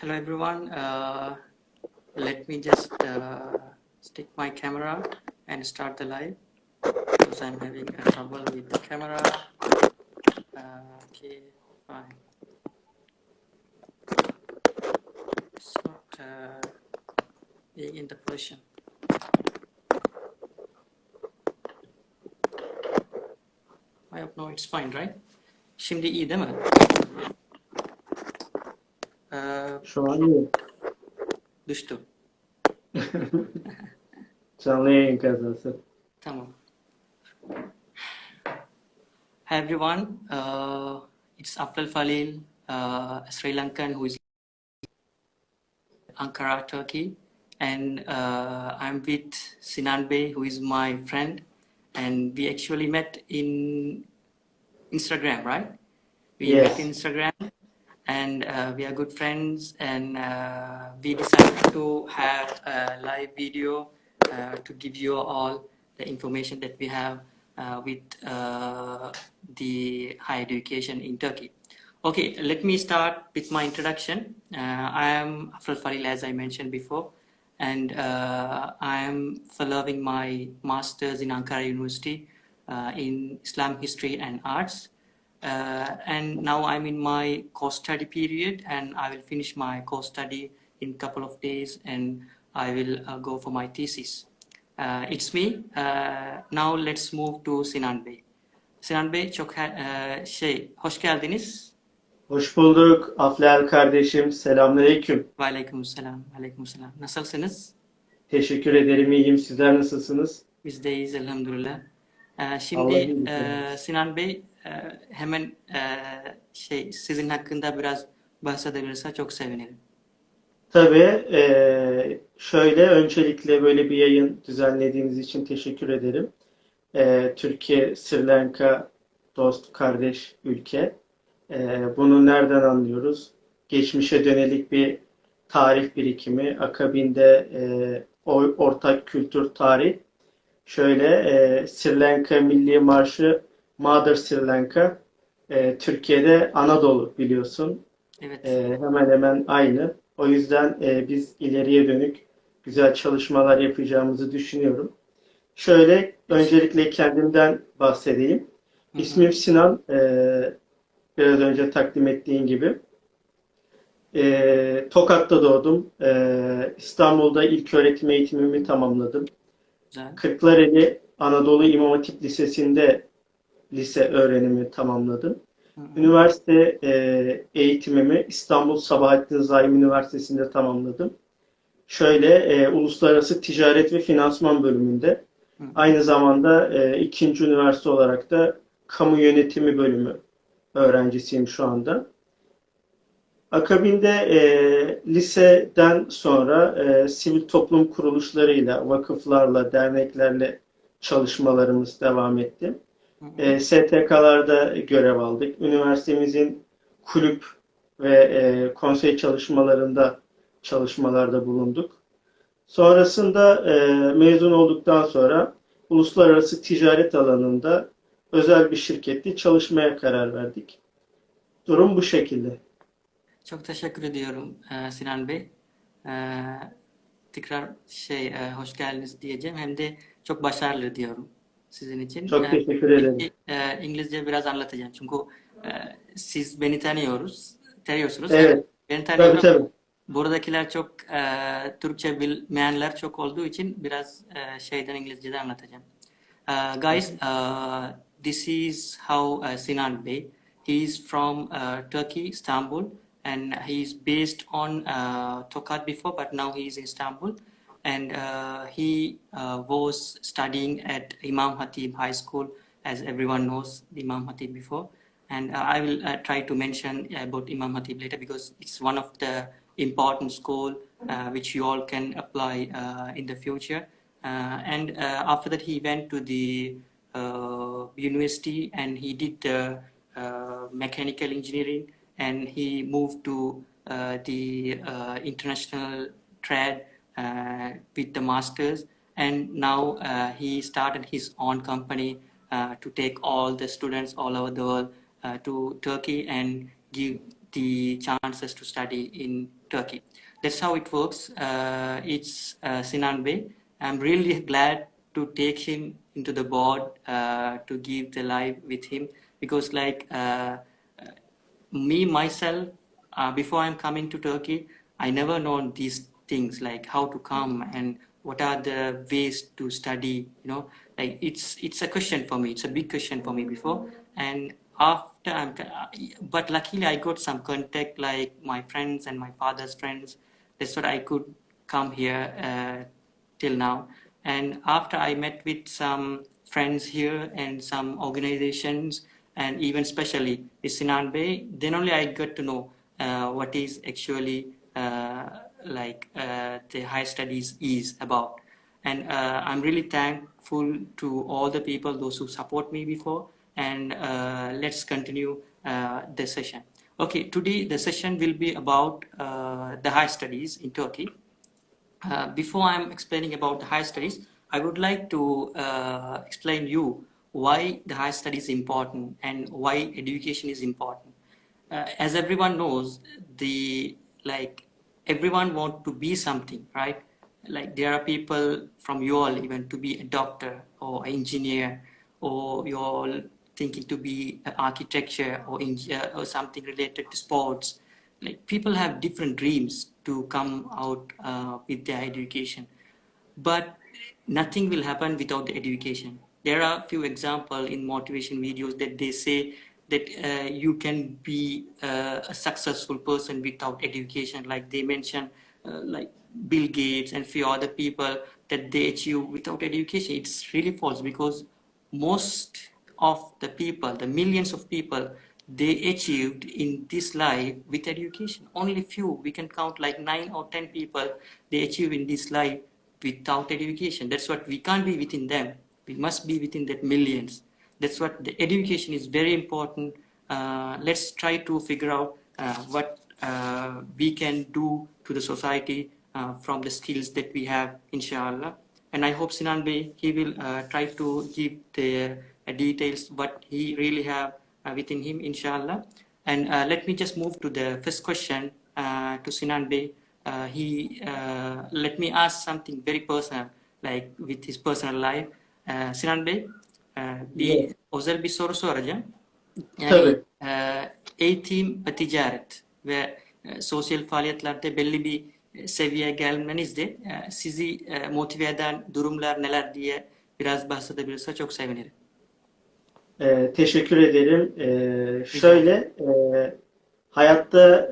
Hello everyone. Let me just stick my camera and start the live because I'm having a trouble with the camera. Okay, fine. It's not being in the position. I hope no, it's fine, right? Şimdi iyi değil mi? Şu an iyi. Düştü. Canlı yayın kazası. Tamam. Hi everyone. It's Aflal Faleel, a Sri Lankan who is Ankara, Turkey, and I'm with Sinan Bey, who is my friend, and we actually met in Instagram, right? We met in Instagram, and we are good friends, and we decided to have a live video to give you all the information that we have with the higher education in Turkey. Okay, let me start with my introduction. I am Aflal Faleel, as I mentioned before, and I am following my master's in Ankara University in Islam History and Arts. And now I'm in my course study period, and I will finish my course study in a couple of days, and I will go for my thesis. It's me. Now let's move to Sinan Bey. Sinan Bey, çok hoş geldiniz. Hoş bulduk Aflal kardeşim. Selamünaleyküm. Aleykümselam. Aleykümselam. Nasılsınız? Teşekkür ederim. İyiyim. Sizler nasılsınız? Biz de iyiyiz elhamdülillah. Allah Şimdi iyilik versin. Sinan Bey hemen sizin hakkında biraz bahsedebilirse çok sevinirim. Tabii şöyle öncelikle böyle bir yayın düzenlediğiniz için teşekkür ederim. Türkiye, Sri Lanka dost, kardeş ülke. Bunu nereden anlıyoruz? Geçmişe dönelik bir tarih birikimi, akabinde ortak kültür tarih. Şöyle Sri Lanka Milli Marşı Mother Sri Lanka, Türkiye'de Anadolu biliyorsun. Evet. Hemen hemen aynı. O yüzden biz ileriye dönük güzel çalışmalar yapacağımızı düşünüyorum. Şöyle öncelikle kendimden bahsedeyim. İsmim Sinan. Biraz önce takdim ettiğin gibi. Tokat'ta doğdum. İstanbul'da ilköğretim eğitimimi tamamladım. Güzel. Kırklareli Anadolu İmam Hatip Lisesi'nde lise öğrenimi tamamladım. Üniversite eğitimimi İstanbul Sabahattin Zaim Üniversitesi'nde tamamladım. Şöyle Uluslararası Ticaret ve Finansman bölümünde. Aynı zamanda ikinci üniversite olarak da Kamu Yönetimi bölümü öğrencisiyim şu anda. Akabinde liseden sonra sivil toplum kuruluşlarıyla, vakıflarla, derneklerle çalışmalarımız devam etti. STK'larda görev aldık. Üniversitemizin kulüp ve konsey çalışmalarda bulunduk. Sonrasında mezun olduktan sonra uluslararası ticaret alanında özel bir şirkette çalışmaya karar verdik. Durum bu şekilde. Çok teşekkür ediyorum Sinan Bey. Tekrar hoş geldiniz diyeceğim. Hem de çok başarılı diyorum sizin için. Çok teşekkür ederim. İngilizce biraz anlatacağım. Çünkü siz beni tanıyorsunuz. Evet. Beni tanıyorum. Tabii. Buradakiler çok Türkçe bilmeyenler çok olduğu için biraz İngilizce'de anlatacağım. Guys, this is how Sinan Bey. He is from Turkey, Istanbul, and he is based on Tokat before, but now he is in Istanbul. And he was studying at Imam Hatip High School, as everyone knows Imam Hatip before. And I will try to mention about Imam Hatip later because it's one of the important school which you all can apply in the future. And after that, he went to the university and he did mechanical engineering, and he moved to the international trade with the masters, and now he started his own company to take all the students all over the world to Turkey and the chances to study in Turkey. That's how it works. It's Sinan Bey. I'm really glad to take him into the board to give the live with him, because like me myself, before I'm coming to Turkey, I never known these things, like how to come and what are the ways to study, like it's a question for me. It's a big question for me before. And after but luckily I got some contact, like my friends and my father's friends. That's what I could come here till now. And after I met with some friends here and some organizations, and even especially with Sinan Bey, then only I got to know what is actually the higher studies is about. And I'm really thankful to all the people, those who support me before. And let's continue the session. Okay, today the session will be about the higher studies in Turkey. Before I'm explaining about the higher studies, I would like to explain you why the higher studies is important and why education is important. As everyone knows, everyone want to be something, right? Like there are people from you all even to be a doctor or an engineer, or you're all thinking to be architecture or something related to sports. Like people have different dreams to come out with their education, but nothing will happen without the education. There are a few examples in motivation videos that they say that you can be a successful person without education. Like they mention like Bill Gates and few other people that they achieve without education. It's really false, because most of the people, the millions of people, they achieved in this life with education. Only few, we can count like 9 or 10 people, they achieve in this life without education. That's what we can't be within them. We must be within that millions. That's what the education is very important. Let's try to figure out what we can do to the society from the skills that we have, inshallah. And I hope Sinan Bey, he will try to give the details what he really have within him, inshallah. And let me just move to the first question to Sinan Bey. Let me ask something very personal, like with his personal life. Sinan Bey, Evet, özel bir soru soracağım. Yani tabii. eğitim ve ticaret ve sosyal faaliyetlerde belli bir seviyeye gelmenizde sizi motive eden durumlar neler diye biraz bahsedebilirse çok sevinirim. Teşekkür ederim. Rica ederim. Hayatta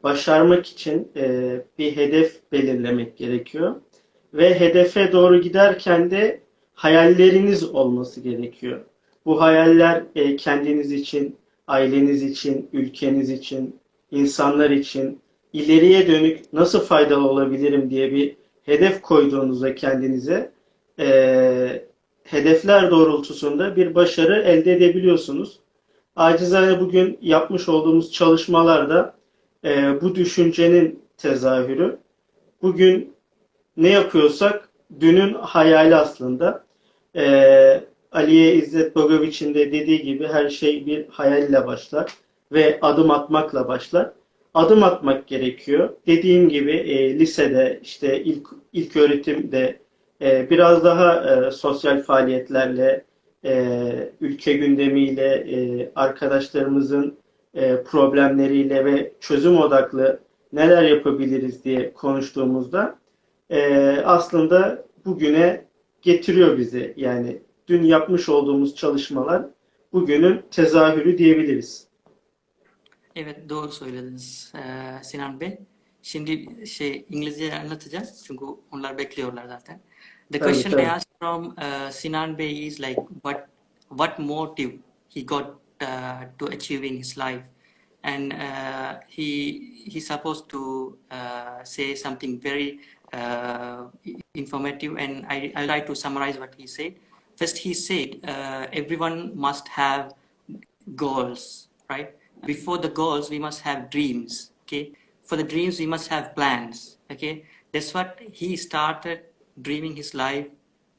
başarmak için bir hedef belirlemek gerekiyor. Ve hedefe doğru giderken de hayalleriniz olması gerekiyor. Bu hayaller kendiniz için, aileniz için, ülkeniz için, insanlar için ileriye dönük nasıl faydalı olabilirim diye bir hedef koyduğunuzda kendinize hedefler doğrultusunda bir başarı elde edebiliyorsunuz. Acizane bugün yapmış olduğumuz çalışmalarda bu düşüncenin tezahürü. Bugün ne yapıyorsak dünün hayali aslında. Aliye İzzet Bogoviç'in de dediği gibi her şey bir hayalle başlar ve adım atmakla başlar. Adım atmak gerekiyor. Dediğim gibi lisede işte ilk öğretimde biraz daha sosyal faaliyetlerle, ülke gündemiyle, arkadaşlarımızın problemleriyle ve çözüm odaklı neler yapabiliriz diye konuştuğumuzda aslında bugüne getiriyor bizi. Yani dün yapmış olduğumuz çalışmalar bugünün tezahürü diyebiliriz. Evet, doğru söylediniz Sinan Bey. Şimdi İngilizce anlatacağım çünkü onlar bekliyorlar zaten. The Tabii question I tabii. asked from Sinan Bey is like what motive he got to achieve in his life, and he's supposed to say something very informative, and I like to summarize what he said. First, he said everyone must have goals, right? Before the goals, we must have dreams, okay? For the dreams, we must have plans, okay? That's what he started dreaming his life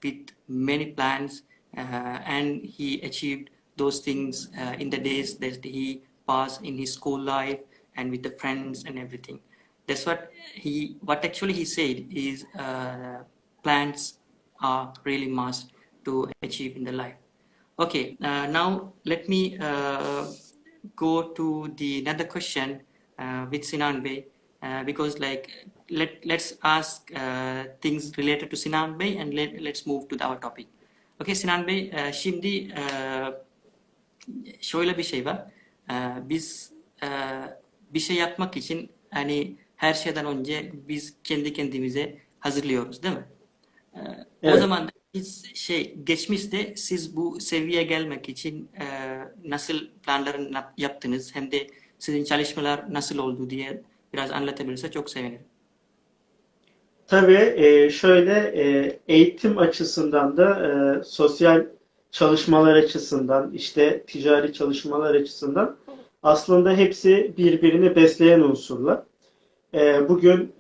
with many plans, and he achieved those things in the days that he passed in his school life and with the friends and everything. That's what actually he said is plans are really must to achieve in the life. Okay, now let me go to the another question with Sinan Bey, because like let's ask things related to Sinan Bey and let's move to our topic. Okay, Sinan Bey, şimdi şöyle bir şey var. Biz bir şey yapmak için hani her şeyden önce biz kendi kendimize hazırlıyoruz, değil mi? O Evet. zaman da biz geçmişte siz bu seviyeye gelmek için nasıl planlar yaptınız hem de sizin çalışmalar nasıl oldu diye biraz anlatabilirse çok sevinirim. Tabii şöyle eğitim açısından da sosyal çalışmalar açısından işte ticari çalışmalar açısından aslında hepsi birbirini besleyen unsurlar. Bugün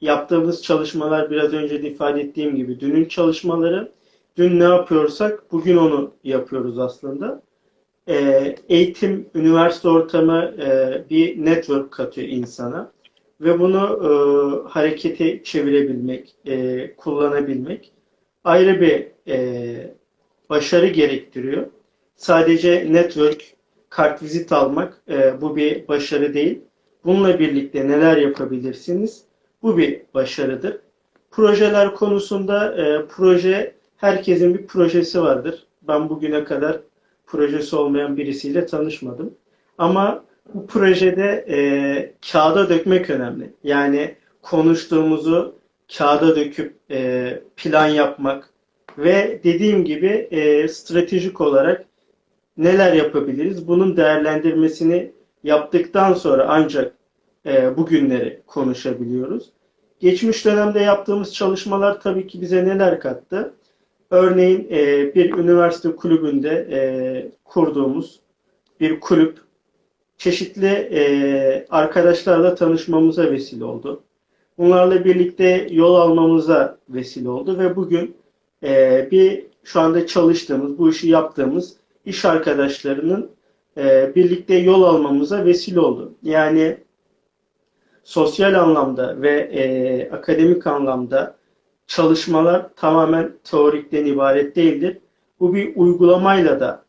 yaptığımız çalışmalar biraz önce de ifade ettiğim gibi dünün çalışmaları. Dün ne yapıyorsak bugün onu yapıyoruz aslında. Eğitim, üniversite ortamı bir network katıyor insana. Ve bunu harekete çevirebilmek, kullanabilmek ayrı bir başarı gerektiriyor. Sadece network, kartvizit almak bu bir başarı değil. Bununla birlikte neler yapabilirsiniz? Bu bir başarıdır. Projeler konusunda proje, herkesin bir projesi vardır. Ben bugüne kadar projesi olmayan birisiyle tanışmadım. Ama bu projede kağıda dökmek önemli. Yani konuştuğumuzu kağıda döküp plan yapmak ve dediğim gibi stratejik olarak neler yapabiliriz? Bunun değerlendirmesini yaptıktan sonra ancak bugünleri konuşabiliyoruz. Geçmiş dönemde yaptığımız çalışmalar tabii ki bize neler kattı? Örneğin bir üniversite kulübünde kurduğumuz bir kulüp çeşitli arkadaşlarla tanışmamıza vesile oldu. Bunlarla birlikte yol almamıza vesile oldu ve bugün şu anda çalıştığımız, bu işi yaptığımız iş arkadaşlarının birlikte yol almamıza vesile oldu. Yani sosyal anlamda ve akademik anlamda çalışmalar tamamen teorikten ibaret değildir. Bu bir uygulamayla da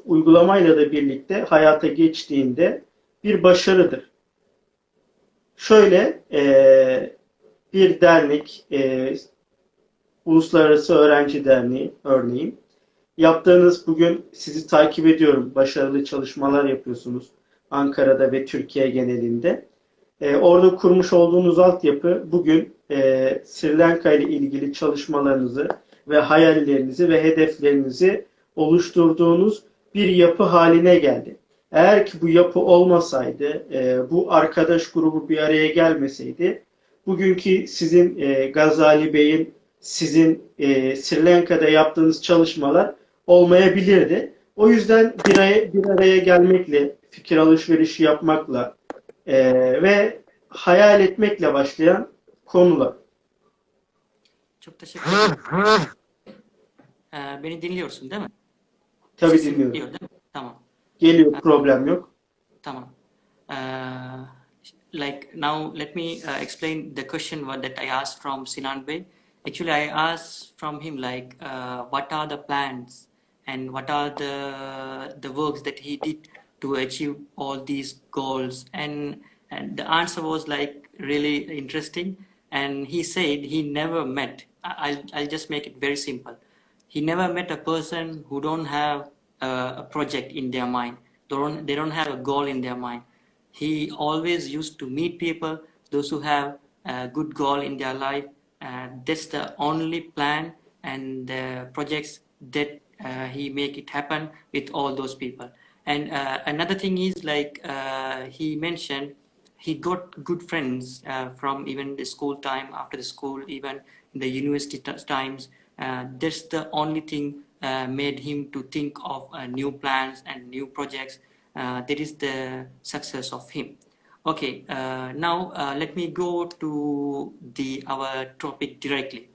uygulamayla da birlikte hayata geçtiğinde bir başarıdır. Şöyle bir dernek, Uluslararası Öğrenci Derneği örneğin, yaptığınız bugün sizi takip ediyorum, başarılı çalışmalar yapıyorsunuz Ankara'da ve Türkiye genelinde. Orada kurmuş olduğunuz altyapı bugün Sri Lanka ile ilgili çalışmalarınızı ve hayallerinizi ve hedeflerinizi oluşturduğunuz bir yapı haline geldi. Eğer ki bu yapı olmasaydı, bu arkadaş grubu bir araya gelmeseydi, bugünkü sizin Gazali Bey'in, sizin Sri Lanka'da yaptığınız çalışmalar olmayabilirdi. O yüzden bir araya gelmekle, fikir alışverişi yapmakla ve hayal etmekle başlayan konular. Çok teşekkür ederim. Beni dinliyorsun değil mi? Tabii Sesim dinliyorum. geliyor değil mi? Tamam. Geliyor, problem yok. Tamam. Like now, let me explain the question that I asked from Sinan Bey. Actually, I asked from him like, what are the plans and what are the works that he did to achieve all these goals? And the answer was like really interesting. And he said he never met. I'll just make it very simple. He never met a person who don't have a project in their mind. They don't have a goal in their mind. He always used to meet people, those who have a good goal in their life. That's the only plan and the projects that he make it happen with all those people. And another thing is like he mentioned, he got good friends from even the school time, after the school, even in the university times. That's the only thing made him to think of new plans and new projects. That is the success of him. Okay, now let me go to our topic directly.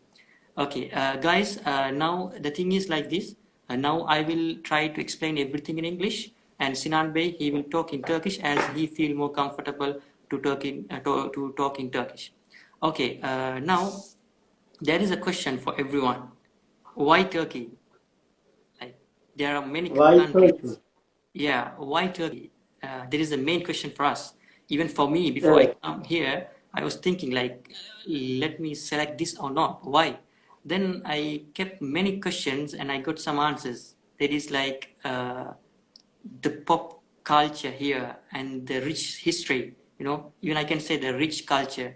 Okay, guys, now the thing is like this. Now I will try to explain everything in English, and Sinan Bey, he will talk in Turkish as he feel more comfortable to talk in Turkish. Okay, now there is a question for everyone. Why Turkey? Like, there are many Why Turkey? countries. Yeah, why Turkey? There is a main question for us. Even for me, before I Evet. come here, I was thinking like, let me select this or not. Why? Then I kept many questions and I got some answers. There is like the pop culture here and the rich history, even I can say the rich culture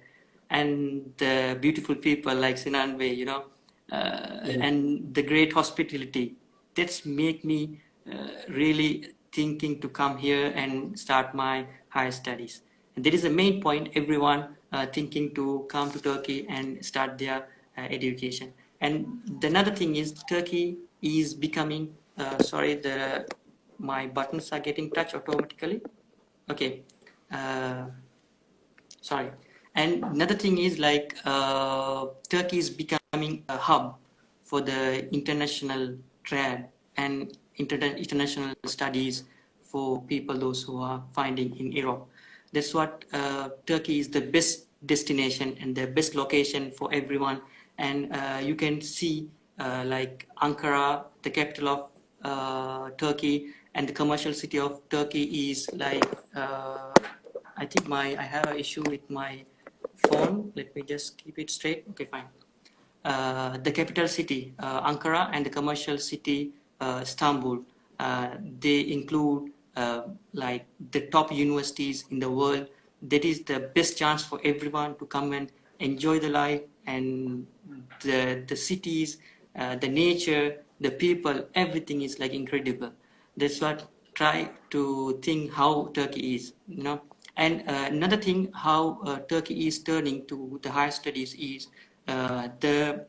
and the beautiful people like Sinan Bey, Evet. and the great hospitality. That's make me really thinking to come here and start my higher studies. And that is the main point, everyone thinking to come to Turkey and start their education. And the another thing is Turkey is becoming, sorry, my buttons are getting touched automatically. Okay. Uh, Sorry. And another thing is like Turkey is becoming a hub for the international trade and international studies for people, those who are finding in Europe. That's what Turkey is the best destination and the best location for everyone. And you can see like Ankara, the capital of Turkey, and the commercial city of Turkey is like I think I have an issue with my phone. Let me just keep it straight. Okay, fine. The capital city, Ankara, and the commercial city, Istanbul. They include like the top universities in the world. That is the best chance for everyone to come and enjoy the life and the cities, the nature, the people. Everything is like incredible. That's what try to think how Turkey is. And another thing, how Turkey is turning to the higher studies is the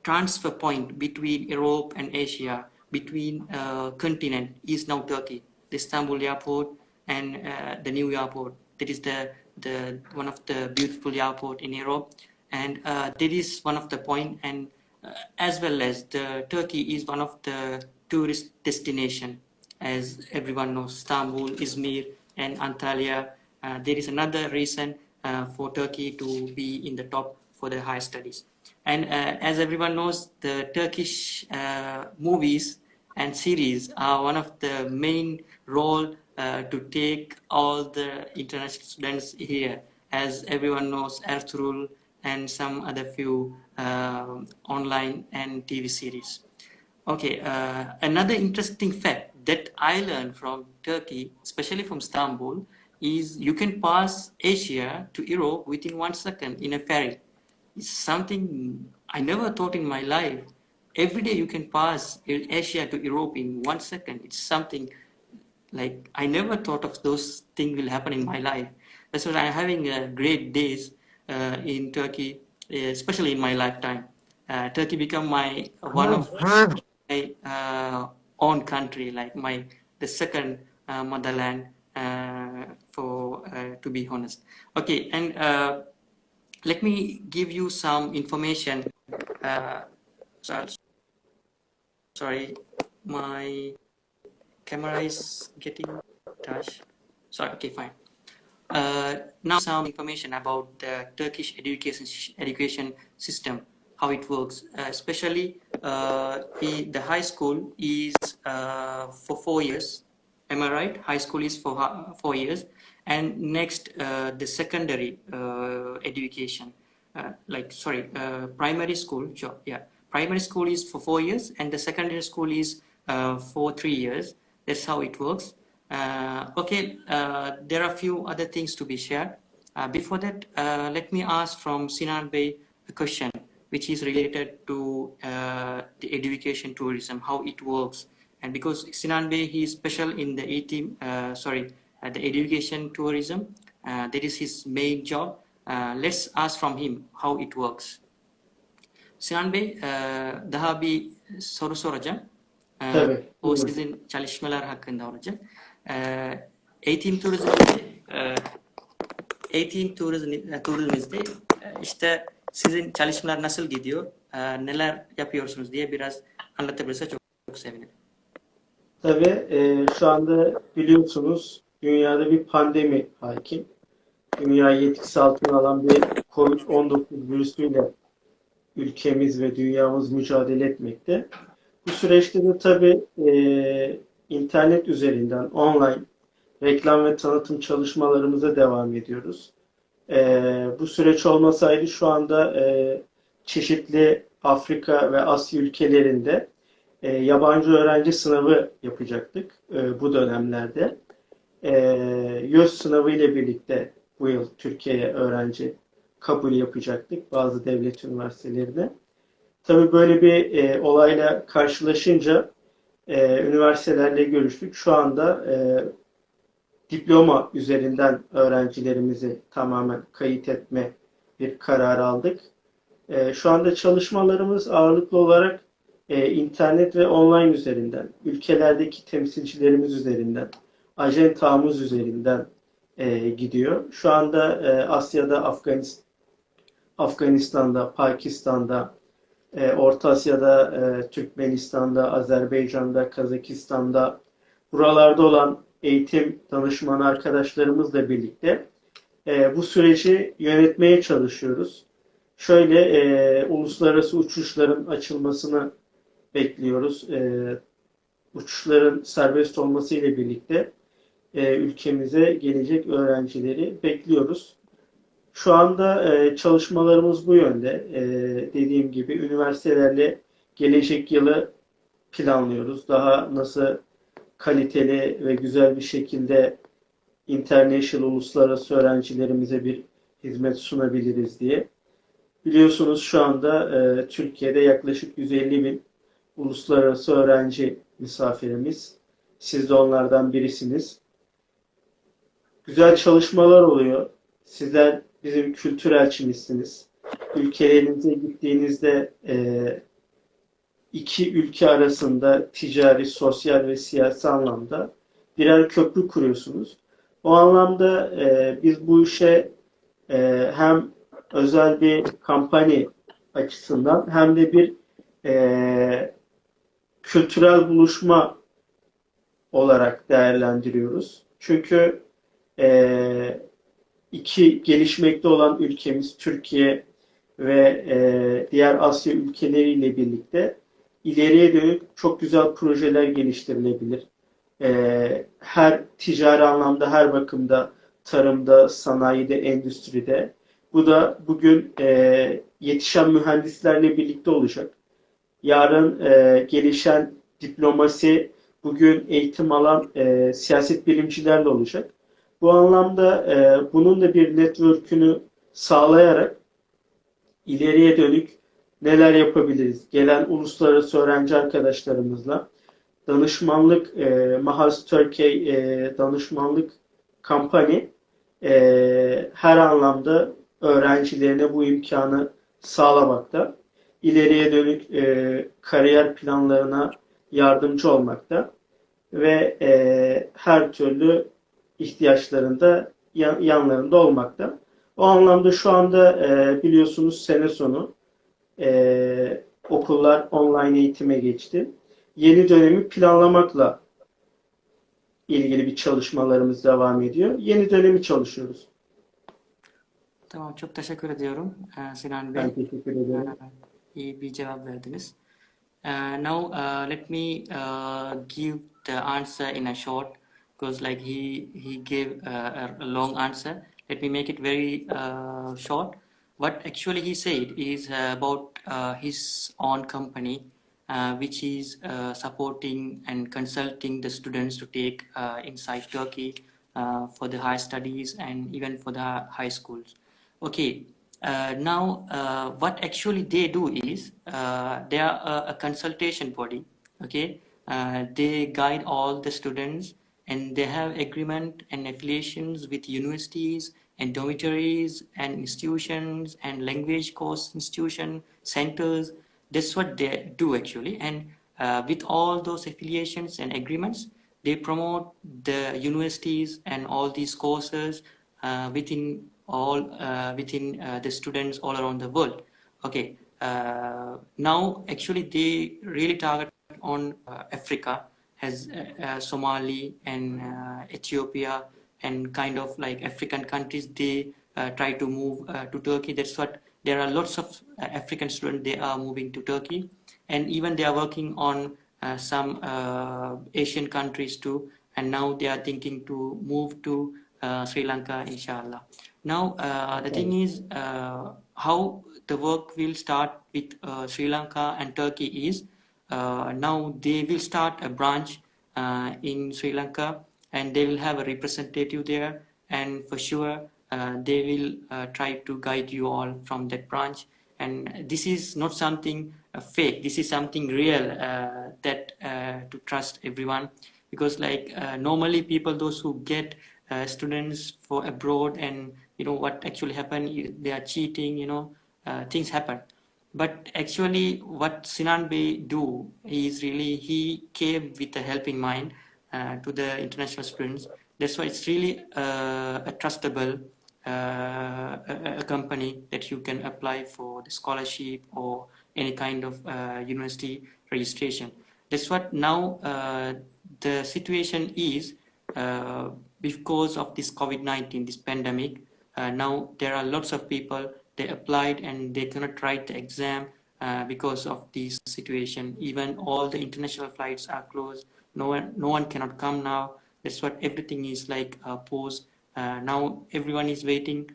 transfer point between Europe and Asia, between continent, is now Turkey. The Istanbul airport and the new airport. That is the one of the beautiful airport in Europe, and that is one of the point. And as well as the Turkey is one of the tourist destination, as everyone knows, Istanbul, Izmir, and Antalya. There is another reason for Turkey to be in the top for the higher studies. And as everyone knows, the Turkish movies and series are one of the main role to take all the international students here. As everyone knows, Ertuğrul and some other few online and TV series. Okay, another interesting fact that I learned from Turkey, especially from Istanbul, is you can pass Asia to Europe within 1 second in a ferry. It's something I never thought in my life. Every day you can pass Asia to Europe in 1 second. It's something like I never thought of those things will happen in my life. That's why I'm having great days in Turkey, especially in my lifetime. Turkey become my one of my own country, like the second motherland, for to be honest. Okay, and let me give you some information. Uh, so, sorry, my camera is getting touched. Sorry, okay, fine. Now some information about the Turkish education system, how it works. Especially the high school is for 4 years. Am I right? High school is for 4 years, and next the secondary education, primary school. Sure, yeah. Primary school is for 4 years, and the secondary school is for 3 years. That's how it works. Okay, there are a few other things to be shared. Before that, let me ask from Sinan Bey a question which is related to the education tourism, how it works. And because Sinan Bey, he is special in the the education tourism, that is his main job. Let's ask from him how it works. Sinan Bey, daha bir soru soracağım. Tabii. O Buyurun. sizin çalışmalar hakkında olacak. Eğitim turizmde, turizmde işte sizin çalışmalar nasıl gidiyor, neler yapıyorsunuz diye biraz anlatabilirse çok sevinirim. Tabii şu anda biliyorsunuz dünyada bir pandemi hakim. Dünyayı etkisi altına alan bir COVID-19 virüsüyle ülkemiz ve dünyamız mücadele etmekte. Bu süreçte de tabii internet üzerinden online reklam ve tanıtım çalışmalarımıza devam ediyoruz. Bu süreç olmasaydı şu anda çeşitli Afrika ve Asya ülkelerinde yabancı öğrenci sınavı yapacaktık bu dönemlerde. YÖS sınavı ile birlikte bu yıl Türkiye'ye öğrenci kabul yapacaktık bazı devlet üniversitelerine. Tabii böyle bir olayla karşılaşınca üniversitelerle görüştük. Şu anda diploma üzerinden öğrencilerimizi tamamen kayıt etme bir karar aldık. Şu anda çalışmalarımız ağırlıklı olarak internet ve online üzerinden, ülkelerdeki temsilcilerimiz üzerinden, ajantamız üzerinden gidiyor. Şu anda Asya'da Afganistan'da, Pakistan'da, Orta Asya'da, Türkmenistan'da, Azerbaycan'da, Kazakistan'da buralarda olan eğitim danışmanı arkadaşlarımızla birlikte bu süreci yönetmeye çalışıyoruz. Şöyle uluslararası uçuşların açılmasını bekliyoruz. Uçuşların serbest olması ile birlikte ülkemize gelecek öğrencileri bekliyoruz. Şu anda çalışmalarımız bu yönde. Dediğim gibi üniversitelerle gelecek yılı planlıyoruz. Daha nasıl kaliteli ve güzel bir şekilde international uluslararası öğrencilerimize bir hizmet sunabiliriz diye. Biliyorsunuz şu anda Türkiye'de yaklaşık 150 bin uluslararası öğrenci misafirimiz. Siz de onlardan birisiniz. Güzel çalışmalar oluyor. Sizler bizim kültür elçimizsiniz. Ülkelerinize gittiğinizde iki ülke arasında ticari, sosyal ve siyasi anlamda birer köprü kuruyorsunuz. O anlamda biz bu işe hem özel bir kampanya açısından hem de bir kültürel buluşma olarak değerlendiriyoruz. Çünkü iki gelişmekte olan ülkemiz Türkiye ve diğer Asya ülkeleriyle birlikte ileriye dönük çok güzel projeler geliştirilebilir. Her ticari anlamda, her bakımda, tarımda, sanayide, endüstride. Bu da bugün yetişen mühendislerle birlikte olacak. Yarın gelişen diplomasi, bugün eğitim alan siyaset bilimcilerle olacak. Bu anlamda bunun da bir network'ünü sağlayarak ileriye dönük neler yapabiliriz? Gelen uluslararası öğrenci arkadaşlarımızla danışmanlık, Mahas Turkey danışmanlık kampanya her anlamda öğrencilerine bu imkanı sağlamakta. İleriye dönük kariyer planlarına yardımcı olmakta ve her türlü ihtiyaçlarında yanlarında olmakta. O anlamda şu anda biliyorsunuz sene sonu okullar online eğitime geçti. Yeni dönemi planlamakla ilgili bir çalışmalarımız devam ediyor. Yeni dönemi çalışıyoruz. Tamam, çok teşekkür ediyorum Sinan Bey. Ben teşekkür ederim. İyi bir cevap verdiniz. Now let me give the answer in a short, because like he gave a long answer. Let me make it very short. What actually he said is about his own company, which is supporting and consulting the students to take inside Turkey for the high studies and even for the high schools. Okay, now what actually they do is they are a consultation body. Okay, they guide all the students, and they have agreement and affiliations with universities and dormitories and institutions and language course institution centers. That's what they do actually, and with all those affiliations and agreements, they promote the universities and all these courses within the students all around the world. Okay, now actually they really target on Africa as Somali and Ethiopia and kind of like African countries, they try to move to Turkey. That's what there are lots of African students, they are moving to Turkey, and even they are working on some Asian countries too, and now they are thinking to move to Sri Lanka, inshallah. Now the thing is, how the work will start with Sri Lanka and Turkey is, now they will start a branch in Sri Lanka, and they will have a representative there, and for sure they will try to guide you all from that branch. And this is not something fake, this is something real, that to trust everyone, because like normally people, those who get students for abroad, and you know what actually happen, they are cheating, you know, things happen. But actually what Sinan Bey do is really, he came with a helping mind to the international students. That's why it's really a trustable a company that you can apply for the scholarship or any kind of university registration. That's what now the situation is, because of this COVID-19, this pandemic. Now there are lots of people, they applied and they cannot write the exam because of this situation. Even all the international flights are closed. No one cannot come now. That's what everything is like paused. Now everyone is waiting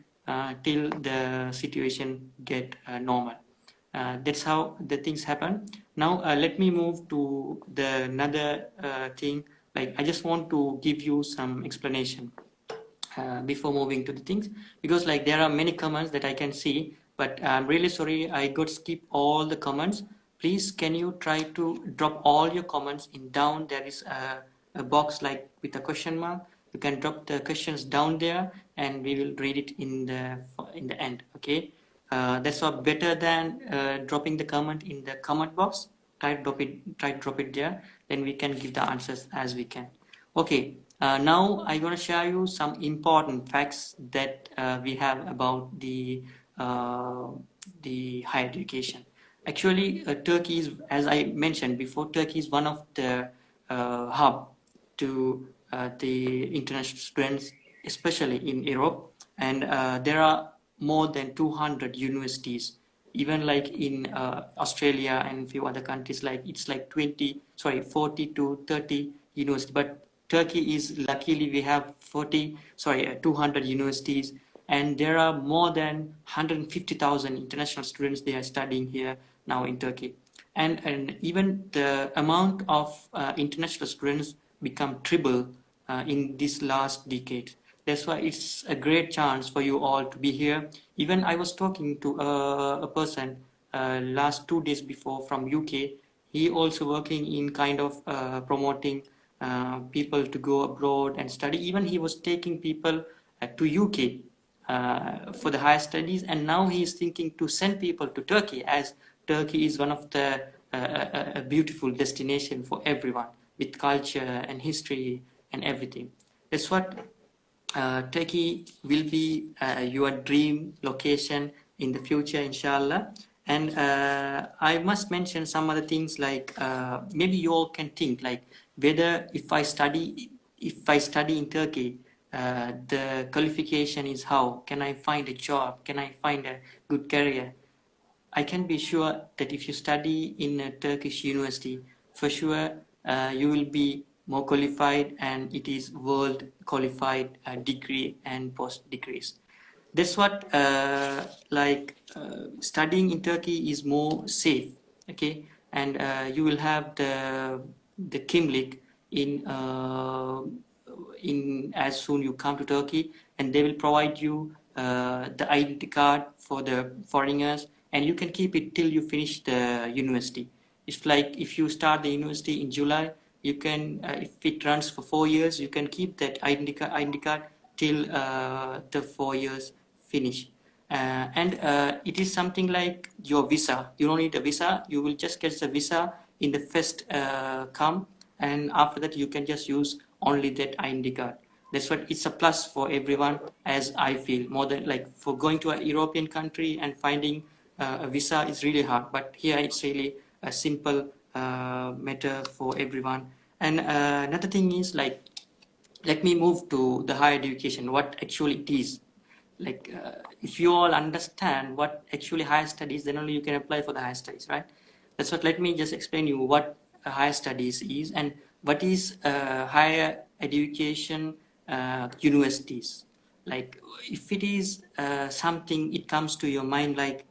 till the situation get normal. That's how the things happen. Now let me move to the another thing. Like I just want to give you some explanation before moving to the things, because like there are many comments that I can see, but I'm really sorry I got skip all the comments. Please can you try to drop all your comments in down, there is a box like with a question mark. You can drop the questions down there and we will read it in the end. Okay, that's what better than dropping the comment in the comment box. Try to drop it there, then we can give the answers as we can. Okay, now I'm going to share you some important facts that we have about the higher education. Actually, Turkey is, as I mentioned before, Turkey is one of the hub to the international students, especially in Europe, and there are more than 200 universities. Even like in Australia and a few other countries, like it's like 40 to 30 universities. But Turkey is luckily we have 200 universities, and there are more than 150,000 international students, they are studying here now in Turkey. And even the amount of international students become triple in this last decade. That's why it's a great chance for you all to be here. Even I was talking to a person last 2 days before from UK. He also working in kind of promoting people to go abroad and study. Even he was taking people to UK for the higher studies, and now he is thinking to send people to Turkey, as Turkey is one of the a beautiful destination for everyone with culture and history and everything. That's what Turkey will be your dream location in the future, inshallah. And I must mention some other things, like maybe you all can think like whether if I study in Turkey, the qualification is how can I find a job, can I find a good career. I can be sure that if you study in a Turkish university, for sure you will be more qualified, and it is world qualified degree and post degrees. That's what studying in Turkey is more safe. Okay, and you will have the kimlik in as soon you come to Turkey, and they will provide you the identity card for the foreigners, and you can keep it till you finish the university. It's like if you start the university in July, you can if it runs for 4 years, you can keep that identity card till the 4 years finish. And it is something like your visa. You don't need a visa, you will just get the visa in the first come, and after that you can just use only that ID card. That's what it's a plus for everyone, as I feel. More than like for going to a European country and finding a visa is really hard, but here it's really a simple matter for everyone. And another thing is like, let me move to the higher education, what actually it is. Like if you all understand what actually higher studies, then only you can apply for the higher studies, right? That's what, let me just explain you what higher studies is and what is higher education universities. Like if it is something, it comes to your mind like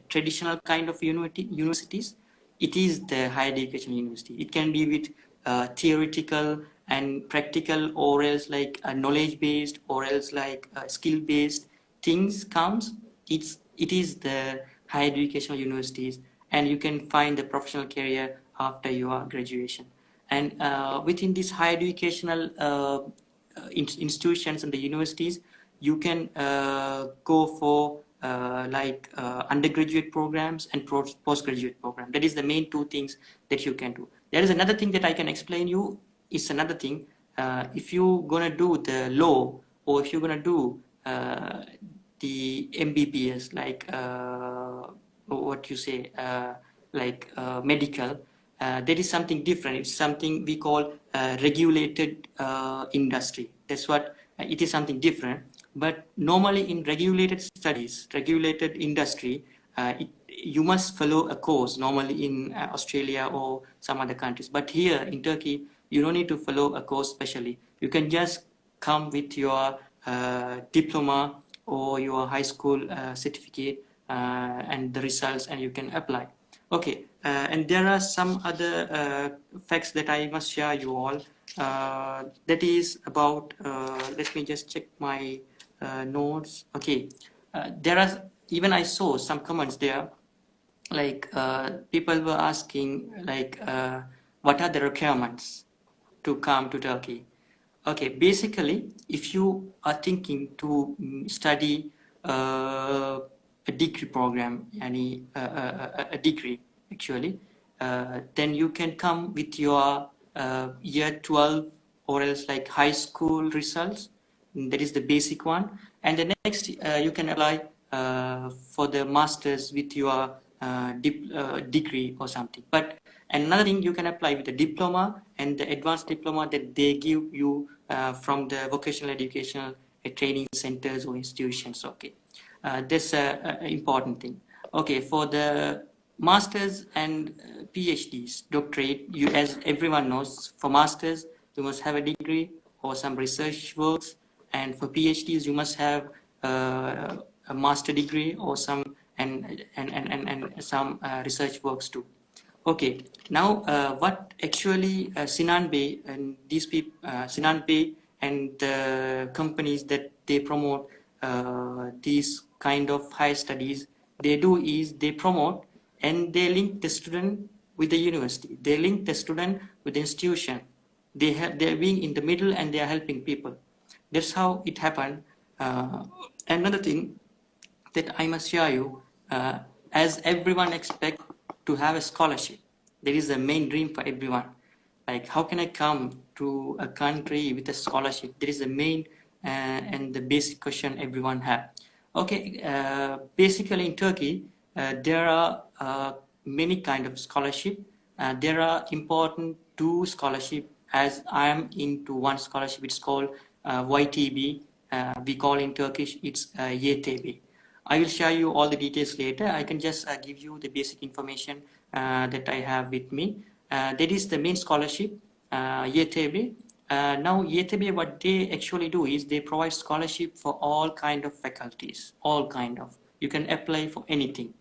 traditional kind of universities, it is the higher education university. It can be with theoretical and practical, or else like knowledge based, or else like skill based things comes. It is the higher educational universities, and you can find the professional career after your graduation. And within these higher educational institutions and the universities, you can go for undergraduate programs and postgraduate program. That is the main two things that you can do. There is another thing that I can explain you. Is another thing. If you gonna do the law, or if you're gonna do the MBBS, like what you say, medical, there is something different. It's something we call regulated industry. That's what it is, something different. But normally in regulated studies, regulated industry, you must follow a course normally in Australia or some other countries. But here in Turkey, you don't need to follow a course specially. You can just come with your diploma or your high school certificate and the results, and you can apply. Okay, and there are some other facts that I must share you all. That is about, let me just check my notes. Okay, there are, even I saw some comments there, like people were asking like, what are the requirements to come to Turkey? Okay, basically, if you are thinking to study a degree program, a degree actually, then you can come with your year 12 or else like high school results. That is the basic one. And the next, you can apply for the masters with your degree or something. But another thing, you can apply with a diploma and the advanced diploma that they give you from the vocational educational training centers or institutions. Okay, that's an important thing. Okay, for the masters and PhDs, doctorate, you, as everyone knows, for masters you must have a degree or some research works, and for PhDs you must have a master degree or some and some research works too. Okay, now what actually Sinan Bey and these people, Sinan Bey and the companies that they promote these kind of high studies, they do is they promote and they link the student with the university. They link the student with the institution. They're being in the middle and they are helping people. That's how it happened. Another thing that I must share you, as everyone expect to have a scholarship. That is the main dream for everyone. Like, how can I come to a country with a scholarship? That is the main and the basic question everyone have. Okay, basically in Turkey, there are many kind of scholarship. There are important two scholarship, as I am into one scholarship. It's called YTB. We call in Turkish, it's YTB. I will share you all the details later. I can just give you the basic information that I have with me. That is the main scholarship, YTB. Now YTB, what they actually do is they provide scholarship for all kind of faculties, all kind of. You can apply for anything,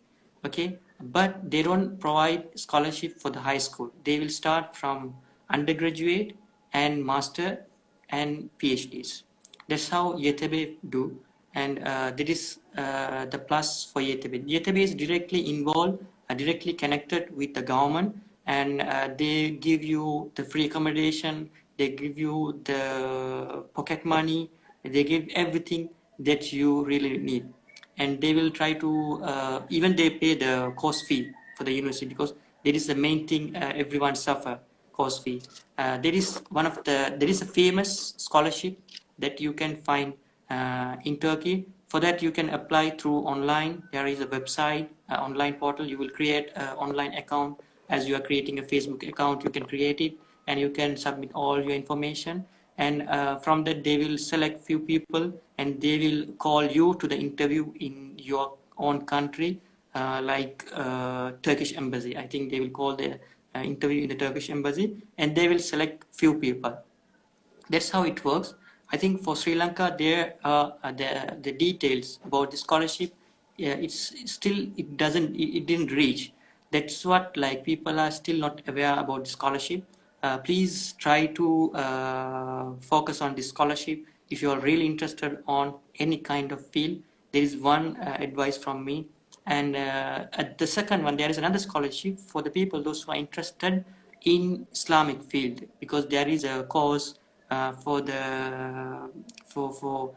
okay? But they don't provide scholarship for the high school. They will start from undergraduate and master and PhDs. That's how YTB do, and that is the plus for YTB. YTB is directly involved, directly connected with the government, and they give you the free accommodation, they give you the pocket money, they give everything that you really need. And they will try to, even they pay the course fee for the university, because that is the main thing everyone suffer, course fee. There is a famous scholarship that you can find in Turkey. For that, you can apply through online. There is a website, online portal. You will create an online account. As you are creating a Facebook account, you can create it, and you can submit all your information, and from that they will select few people and they will call you to the interview in your own country, like Turkish embassy. I think they will call the interview in the Turkish embassy and they will select few people. That's how it works. I think for Sri Lanka, there are the details about the scholarship. Yeah, it's still it didn't reach. That's what, like, people are still not aware about the scholarship. Please try to focus on the scholarship if you are really interested on any kind of field. There is one advice from me, and at the second one there is another scholarship for the people those who are interested in Islamic field, because there is a course for the for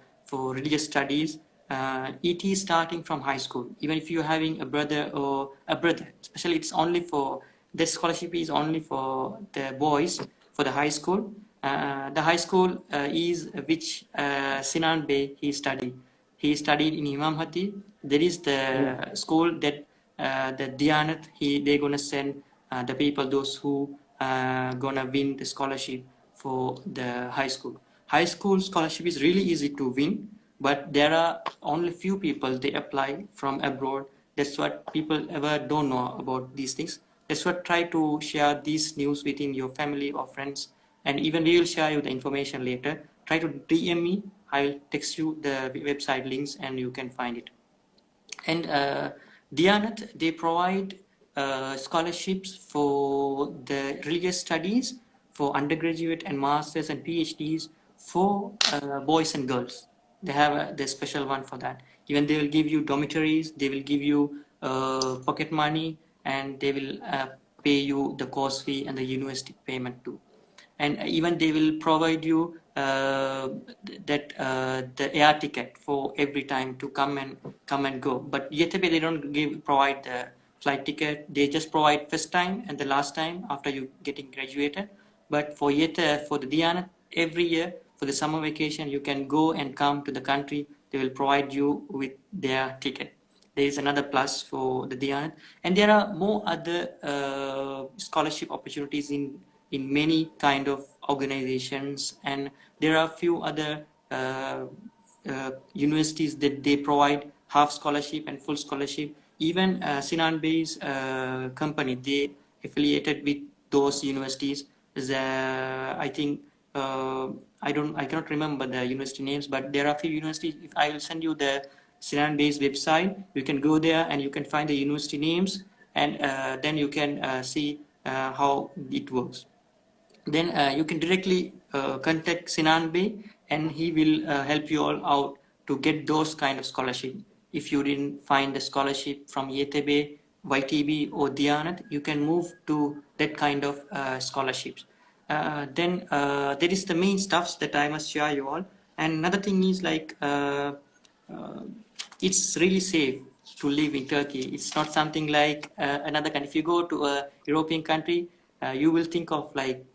religious studies. It is starting from high school. Even if you're having a brother or a brother, especially it's only for the scholarship is only for the boys for the high school. The high school is which Sinan Bey he studied. He studied in Imam Hati. There is the school that the Diyanat they're gonna send the people those who gonna win the scholarship for the high school. High school scholarship is really easy to win, but there are only few people they apply from abroad. That's what people ever don't know about these things. That's what try to share these news within your family or friends, and even we will share you the information later. Try to DM me. I'll text you the website links and you can find it. And Diyanat, they provide scholarships for the religious studies for undergraduate and masters and PhDs for boys and girls. They have the special one for that. Even they will give you dormitories, they will give you pocket money, and they will pay you the course fee and the university payment too. And even they will provide you the air ticket for every time to come and go. But YTB they don't provide the flight ticket. They just provide first time and the last time after you getting graduated. But for for the Diyanat, every year for the summer vacation you can go and come to the country. They will provide you with their ticket. There is another plus for the Diyanat, and there are more other scholarship opportunities in many kind of organizations, and there are a few other universities that they provide half scholarship and full scholarship. Even Sinan Bey's company, they affiliated with those universities. I think I cannot remember the university names, but there are a few universities. If I will send you the Sinan Bey's website, you can go there and you can find the university names, and then you can see how it works. Then you can directly contact Sinan Bey and he will help you all out to get those kind of scholarship. If you didn't find the scholarship from YTB, YTB or Diyanat, you can move to that kind of scholarships. Then there is the main stuffs that I must share you all. And another thing is like it's really safe to live in Turkey. It's not something like another country. If you go to a European country, you will think of like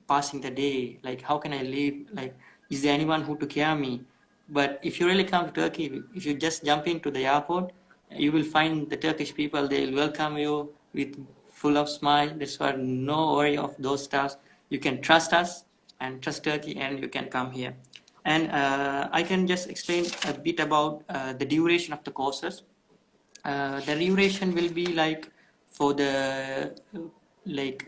passing the day, like how can I live, like is there anyone who to care me? But if you really come to Turkey, if you just jump into the airport, you will find the Turkish people, they will welcome you with full of smile. That's why no worry of those stuff. You can trust us and trust Turkey and you can come here. And I can just explain a bit about the duration of the courses. The duration will be like for the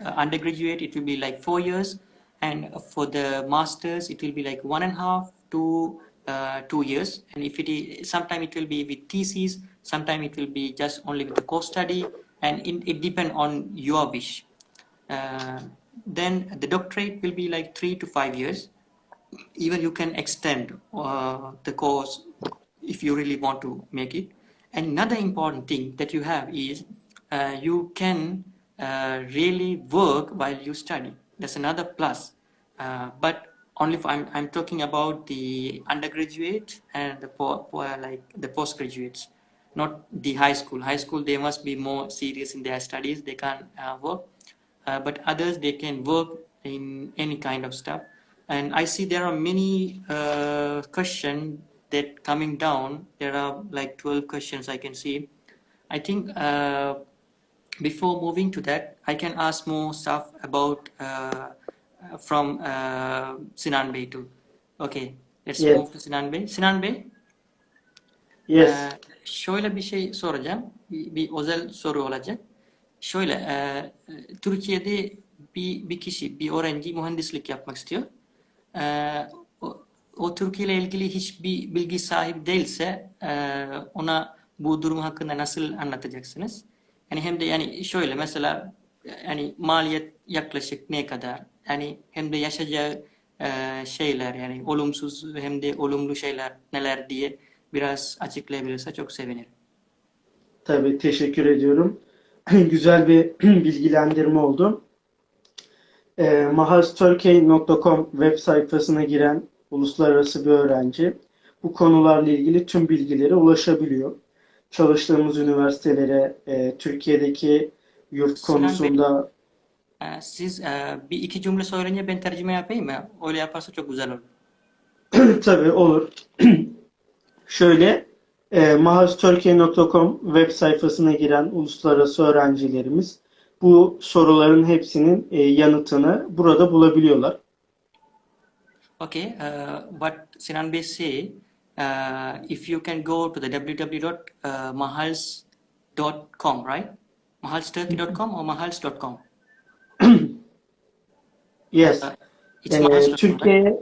undergraduate it will be like 4 years, and for the masters it will be like 1.5 to 2 years. And if it is sometime it will be with thesis, sometime it will be just only with the course study, and it depends on your wish. Then the doctorate will be like 3 to 5 years. Even you can extend the course if you really want to make it. And another important thing that you have is you can really work while you study. That's another plus. But only for, I'm talking about the undergraduate and the like the postgraduates, not the high school. High school they must be more serious in their studies. They can't work, but others they can work in any kind of stuff. And I see there are many questions that coming down. There are like 12 questions I can see. I think before moving to that, I can ask more stuff about from Sinan Bey too. Okay, let's Yes. move to Sinan Bey. Sinan Bey, Yes. şöyle bir şey soracağım. Bir özel soru olacak. Şöyle, Türkiye'de bir kişi, bir öğrenci mühendislik yapmak istiyor. E, o Türkiye ile ilgili hiçbir bilgi sahibi değilse ona bu durum hakkında nasıl anlatacaksınız? Yani hem de yani şöyle mesela yani maliyet yaklaşık ne kadar? Yani hem de yaşayacağı şeyler yani olumsuz hem de olumlu şeyler neler diye biraz açıklayabilirse çok sevinirim. Tabii teşekkür ediyorum. Güzel bir bilgilendirme oldu. Mahalsturkey.com web sayfasına giren uluslararası bir öğrenci bu konularla ilgili tüm bilgilere ulaşabiliyor. Çalıştığımız üniversitelere, Türkiye'deki yurt Sinan Bey, konusunda siz bir iki cümle söyleyince ben tercüme yapayım mı? Öyle yaparsa çok güzel olur. tabii olur. Şöyle, mahalsturkey.com web sayfasına giren uluslararası öğrencilerimiz bu soruların hepsinin yanıtını burada bulabiliyorlar. Okay, what Sinan Bey say, if you can go to the www.mahals.com, right? Mahalsturkey.com or mahals.com? Yes. It's mahals.com, right?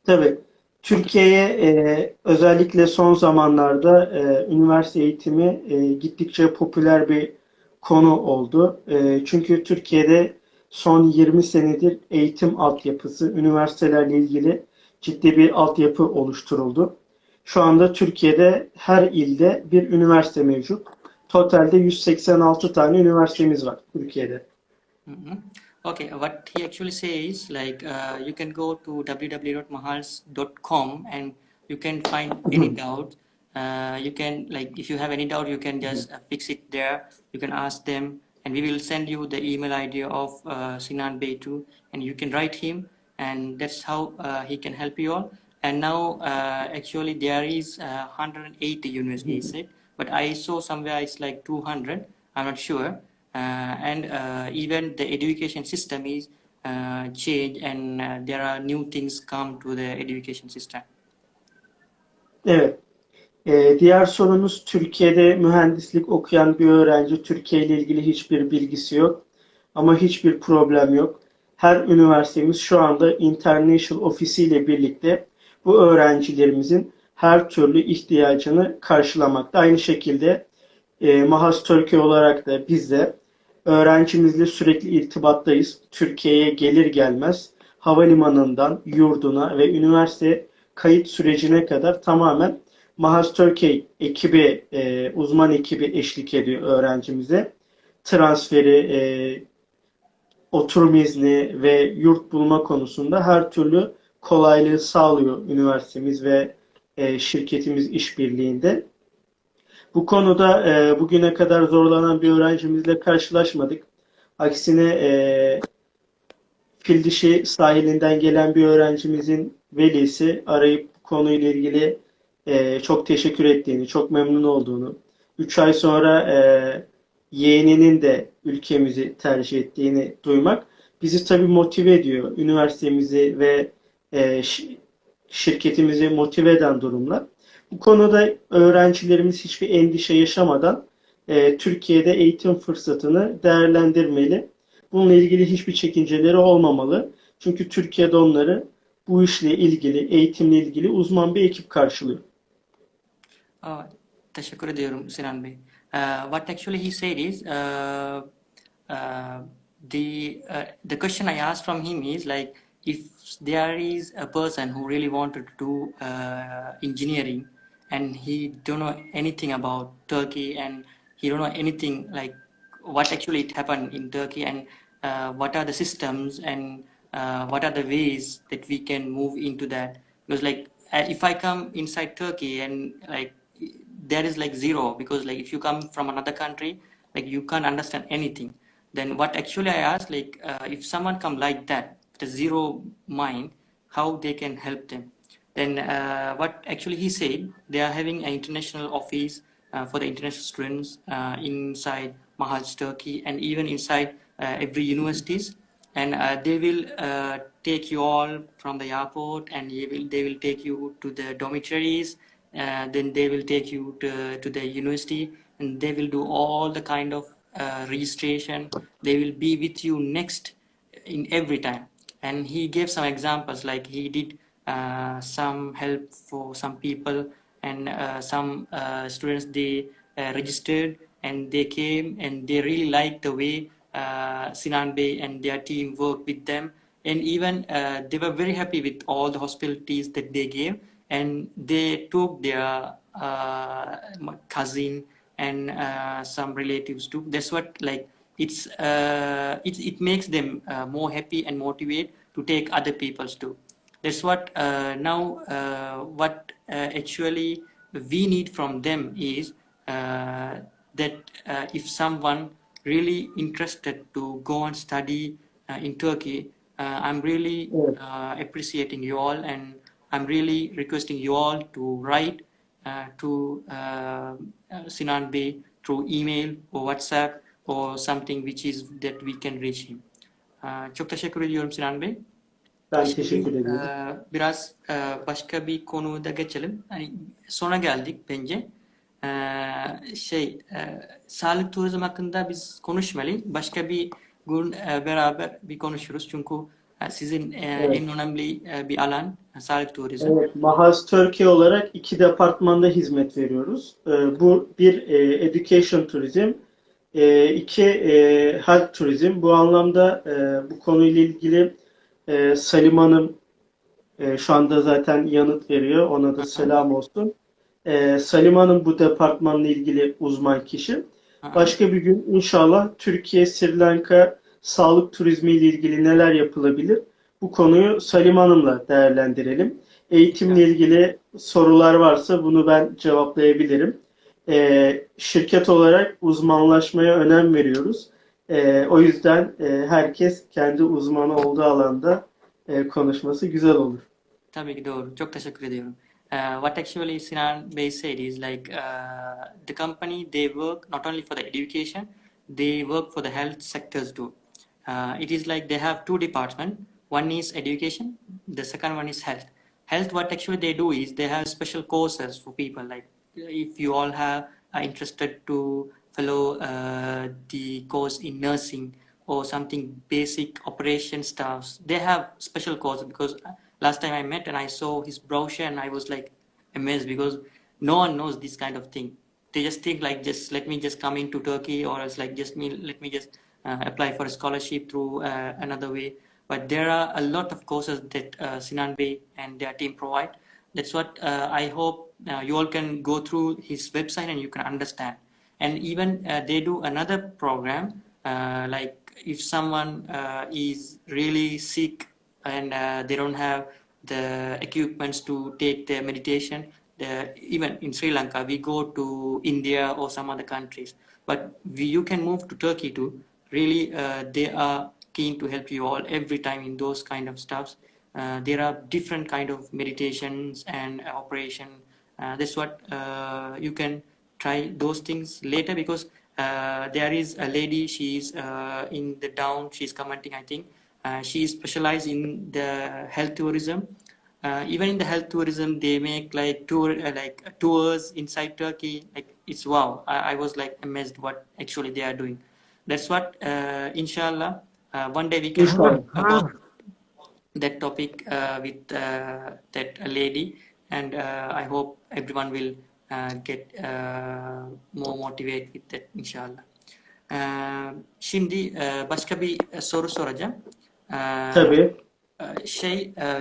Tabii Okay. Türkiye'ye özellikle son zamanlarda üniversite eğitimi gittikçe popüler bir konu oldu. Çünkü Türkiye'de son 20 senedir eğitim altyapısı, üniversitelerle ilgili ciddi bir altyapı oluşturuldu. Şu anda Türkiye'de her ilde bir üniversite mevcut. Totalde 186 tane üniversitemiz var Türkiye'de. Mhm. Okay, what he actually says, like you can go to www.mahals.com and you can find any doubt. You can like if you have any doubt, you can just fix it there. You can ask them, and we will send you the email ID of Sinan Beytu, and you can write him, and that's how he can help you all. And now actually there is 180 universities, said, but I saw somewhere it's like 200. I'm not sure. And even the education system is changed and there are new things come to the education system. Evet. Diğer sorunuz Türkiye'de mühendislik okuyan bir öğrenci Türkiye ile ilgili hiçbir bilgisi yok ama hiçbir problem yok. Her üniversitemiz şu anda International Ofisi ile birlikte bu öğrencilerimizin her türlü ihtiyacını karşılamakta. Aynı şekilde Mahas Türkiye olarak da biz de öğrencimizle sürekli irtibattayız. Türkiye'ye gelir gelmez havalimanından yurduna ve üniversite kayıt sürecine kadar tamamen Mahas Türkiye ekibi, uzman ekibi eşlik ediyor öğrencimize. Transferi, oturum izni ve yurt bulma konusunda her türlü kolaylığı sağlıyor üniversitemiz ve şirketimiz işbirliğinde. Bu konuda bugüne kadar zorlanan bir öğrencimizle karşılaşmadık. Aksine fil dişi sahilinden gelen bir öğrencimizin velisi arayıp bu konuyla ilgili çok teşekkür ettiğini, çok memnun olduğunu, 3 ay sonra yeğeninin de ülkemizi tercih ettiğini duymak bizi tabii motive ediyor. Üniversitemizi ve şirketimizi motive eden durumlar. Bu konuda öğrencilerimiz hiçbir endişe yaşamadan Türkiye'de eğitim fırsatını değerlendirmeli. Bununla ilgili hiçbir çekinceleri olmamalı. Çünkü Türkiye'de onları bu işle ilgili, eğitimle ilgili uzman bir ekip karşılıyor. Uh, Teşekkür ediyorum Sinan Bey. What actually he said is uh, the question I asked from him is like if there is a person who really wanted to do engineering and he don't know anything about Turkey and he don't know anything like what actually it happened in Turkey and what are the systems and what are the ways that we can move into that because like if I come inside Turkey and like there is like zero because like if you come from another country like you can't understand anything then what actually I asked like if someone come like that with a zero mind how they can help them then what actually he said they are having an international office for the international students inside Mahals Turkey and even inside every universities and they will take you all from the airport, and they will take you to the dormitories. Then they will take you to the university, and they will do all the kind of registration. They will be with you next in every time. And he gave some examples, like he did some help for some people, and some students, they registered and they came, and they really liked the way Sinan Bey and their team worked with them. And even they were very happy with all the hospitalities that they gave, and they took their cousin and some relatives too. That's what, like, it makes them more happy and motivate to take other people's too. That's what now what actually we need from them is that if someone really interested to go and study in Turkey, I'm really Evet. appreciating you all, and I'm really requesting you all to write to Sinan Bey through email or WhatsApp or something which is that we can reach him. Çok teşekkür ediyorum Sinan Bey. Ben Şimdi teşekkür ediyorum. biraz başka bir konuda geçelim. Hani sona geldik bence. Sağlık turizm hakkında biz konuşmalıyız. Başka bir gün beraber bir konuşuruz. Çünkü sizin Evet. en önemli bir alan sağlık turizm. Evet, Mahaz Türkiye olarak 2 departmanda hizmet veriyoruz. Bu bir education turizm, 2 health turizm. Bu anlamda bu konuyla ilgili Salim Hanım şu anda zaten yanıt veriyor. Ona da Hı hı, selam olsun. Salim Hanım bu departmanla ilgili uzman kişi. hı hı. Başka bir gün inşallah Türkiye, Sri Lanka sağlık turizmi ile ilgili neler yapılabilir? Bu konuyu Salim Hanım'la değerlendirelim. Eğitimle ilgili sorular varsa bunu ben cevaplayabilirim. Şirket olarak uzmanlaşmaya önem veriyoruz. O yüzden herkes kendi uzmanı olduğu alanda konuşması güzel olur. Tabii ki doğru. Çok teşekkür ediyorum. What actually Sinan Bey said is like the company, they work not only for the education, they work for the health sectors too. It is like they have two departments. One is education, the second one is health. Health, what actually they do is they have special courses for people. Like if you all are interested to follow the course in nursing or something basic operation stuffs, they have special courses. Because last time I met and I saw his brochure, and I was like amazed, because no one knows this kind of thing. They just think like, just let me just come into Turkey, or else like let me just apply for a scholarship through another way. But there are a lot of courses that Sinan Bey and their team provide. That's what I hope you all can go through his website and you can understand. And even they do another program, like if someone is really sick and they don't have the equipments to take their meditation. Even in Sri Lanka, we go to India or some other countries, but you can move to Turkey too. Really, they are keen to help you all every time in those kind of stuffs. There are different kind of meditations and operation. That's what you can try those things later, because there is a lady, she's in the down, she's commenting, I think. She is specialized in the health tourism. Even in the health tourism, they make like tours inside Turkey. Like it's wow! I was like amazed what actually they are doing. That's what inshallah one day we can İnşallah. talk about that topic with that lady, and I hope everyone will get more motivated with that inshallah. Şimdi başka bir soru soracağım. Tabii.